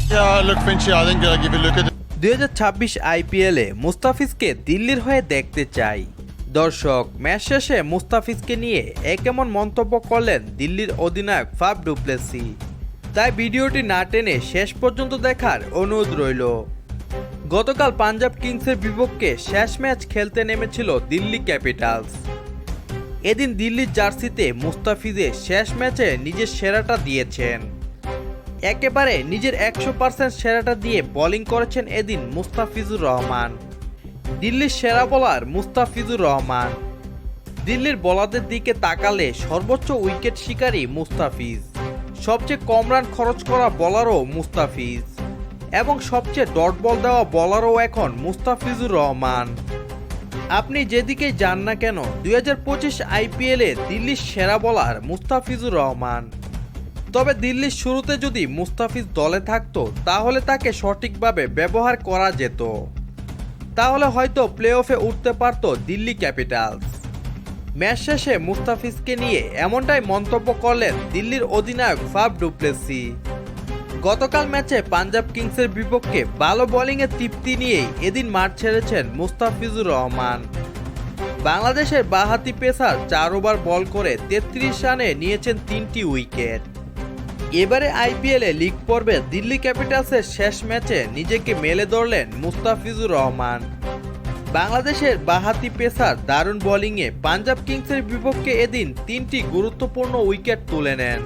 Yeah, look, Finchy, I think if you look at 2026 আইপিএলে মুস্তাফিজকে দিল্লির হয়ে দেখতে চাই। দর্শক, ম্যাচ শেষে মুস্তাফিজকে নিয়ে কেমন মন্তব্য করলেন দিল্লির অধিনায়ক ফাফ ডু প্লেসি। তাই ভিডিওটি না টেনে শেষ পর্যন্ত দেখার অনুরোধ রইল। গতকাল পাঞ্জাব কিংসের বিপক্ষে শেষ ম্যাচ খেলতে নেমেছিল দিল্লি ক্যাপিটালস। এদিন দিল্লির জার্সিতে মুস্তাফিজের শেষ ম্যাচে নিজের সেরাটা দিয়েছেন। একেবারে নিজের 100% সেরাটা দিয়ে বোলিং করেছেন এদিন মুস্তাফিজুর রহমান। দিল্লির সেরা বোলার মুস্তাফিজুর রহমান। দিল্লির বোলারদের দিকে তাকালে সর্বোচ্চ উইকেট শিকারী মুস্তাফিজ, সবচেয়ে কম রান খরচ করা বোলারও মুস্তাফিজ এবং সবচেয়ে ডট বল দেওয়া বোলারও এখন মুস্তাফিজুর রহমান। আপনি যেদিকেই যান না কেন 2025 আইপিএলে দিল্লির সেরা বোলার মুস্তাফিজুর রহমান। তবে দিল্লির শুরুতে যদি মুস্তাফিজ দলে থাকতো তাহলে তাকে সঠিকভাবে ব্যবহার করা যেত, তাহলে হয়তো প্লে অফে উঠতে পারত দিল্লি ক্যাপিটালস। ম্যাচ শেষে মুস্তাফিজকে নিয়ে এমনটাই মন্তব্য করলেন দিল্লির অধিনায়ক ফাফ ডু প্লেসি। গতকাল ম্যাচে পাঞ্জাব কিংসের বিপক্ষে ভালো বোলিংয়ের তৃপ্তি নিয়েই এদিন মাঠ ছেড়েছেন মুস্তাফিজুর রহমান। বাংলাদেশের বাঁহাতি পেসার 4 ওভার বল করে 33 রানে নিয়েছেন 3টি উইকেট। এবারে আইপিএলে লিগ পর্বে দিল্লি ক্যাপিটালসের শেষ ম্যাচে নিজেকে মেলে ধরলেন মুস্তাফিজুর রহমান। বাংলাদেশের বাঁহাতি পেসার দারুণ বোলিংয়ে পাঞ্জাব কিংসের বিপক্ষে এদিন 3টি গুরুত্বপূর্ণ উইকেট তুলে নেন।